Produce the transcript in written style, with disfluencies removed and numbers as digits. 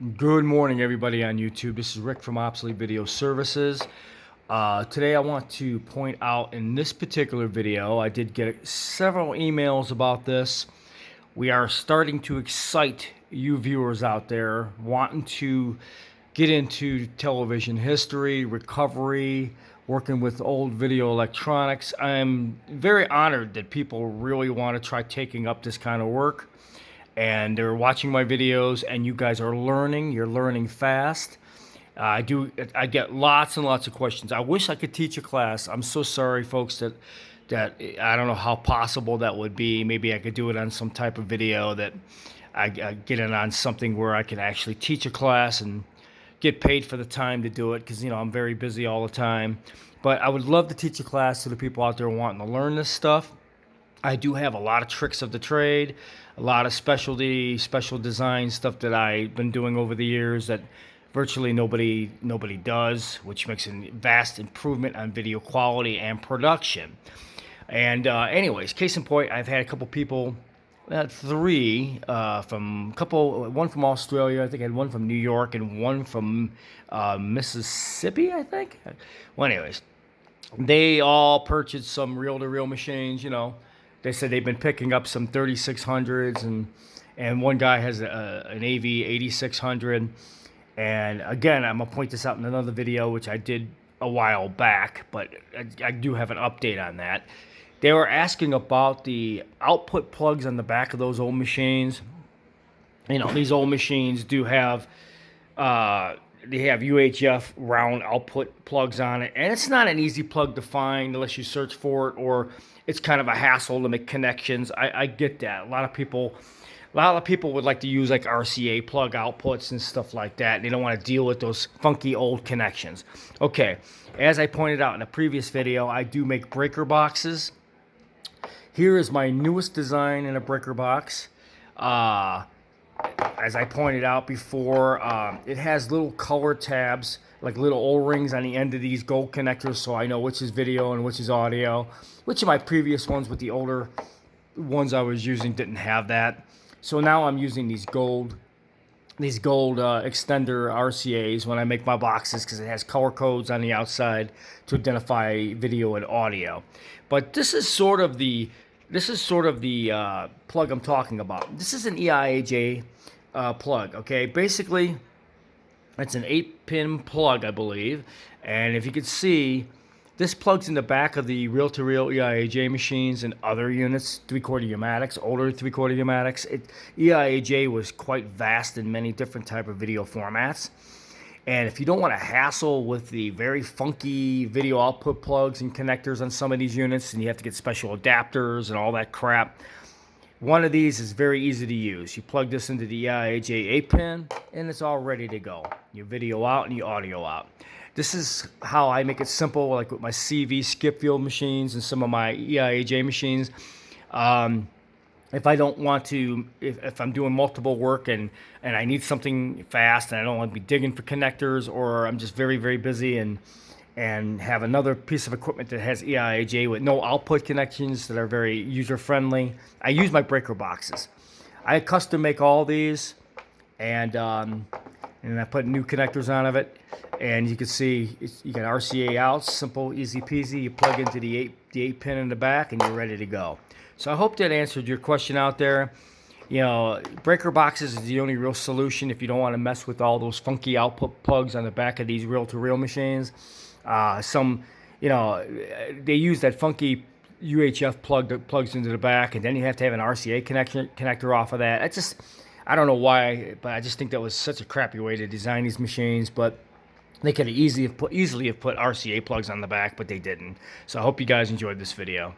Good morning, everybody on YouTube. This is Rick from Obsolete Video Services. Today I want to point out in this particular video, I did get several emails about this. We are starting to excite you viewers out there wanting to get into television history, recovery, working with old video electronics. I'm very honored that people really want to try taking up this kind of work, and they're watching my videos, and you guys are learning. You're learning fast. I get lots and lots of questions. I wish I could teach a class. I'm so sorry, folks, that I don't know how possible that would be. Maybe I could do it on some type of video that I get it on something where I can actually teach a class and get paid for the time to do it, because I'm very busy all the time. But I would love to teach a class to the people out there wanting to learn this stuff. I do have a lot of tricks of the trade, a lot of special design stuff that I've been doing over the years that virtually nobody does, which makes a vast improvement on video quality and production. And anyways, case in point, I've had a couple people, three one from Australia, I think I had one from New York, and one from Mississippi, I think. Well, anyways, they all purchased some reel-to-reel machines. They said they've been picking up some 3600s, and one guy has an AV 8600. And again, I'm gonna point this out in another video, which I did a while back, but I do have an update on that. They were asking about the output plugs on the back of those old machines. These old machines do have they have UHF round output plugs on it, and it's not an easy plug to find unless you search for it, or it's kind of a hassle to make connections. I get that. A lot of people would like to use like RCA plug outputs and stuff like that. They don't want to deal with those funky old connections. Okay, as I pointed out in a previous video, I do make breaker boxes. Here is my newest design in a breaker box. As I pointed out before, it has little color tabs, like little O-rings on the end of these gold connectors, so I know which is video and which is audio. Which of my previous ones with the older ones I was using didn't have that. So now I'm using these gold extender RCAs when I make my boxes, because it has color codes on the outside to identify video and audio. But this is sort of the plug I'm talking about. This is an Eiaj plug. Okay, basically it's an 8-pin plug, I believe, and if you could see, this plugs in the back of the reel-to-reel Eiaj machines and other units, 3/4 Umatics, older 3/4 Umatics. Eiaj was quite vast in many different type of video formats. And if you don't want to hassle with the very funky video output plugs and connectors on some of these units, and you have to get special adapters and all that crap, one of these is very easy to use. You plug this into the Eiaj 8-pin, and it's all ready to go. Your video out and your audio out. This is how I make it simple, like with my CV skip field machines and some of my Eiaj machines. If I don't want to, if I'm doing multiple work and I need something fast and I don't want to be digging for connectors, or I'm just very, very busy and have another piece of equipment that has Eiaj with no output connections that are very user-friendly, I use my breaker boxes. I custom make all these, and I put new connectors on of it. And you can see you got RCA outs, simple, easy peasy. You plug into the 8-pin in the back, and you're ready to go. So I hope that answered your question out there. Breaker boxes is the only real solution if you don't want to mess with all those funky output plugs on the back of these reel-to-reel machines. They use that funky UHF plug that plugs into the back, and then you have to have an RCA connector off of that. I don't know why, but I just think that was such a crappy way to design these machines. But they could easily have put RCA plugs on the back, but they didn't. So I hope you guys enjoyed this video.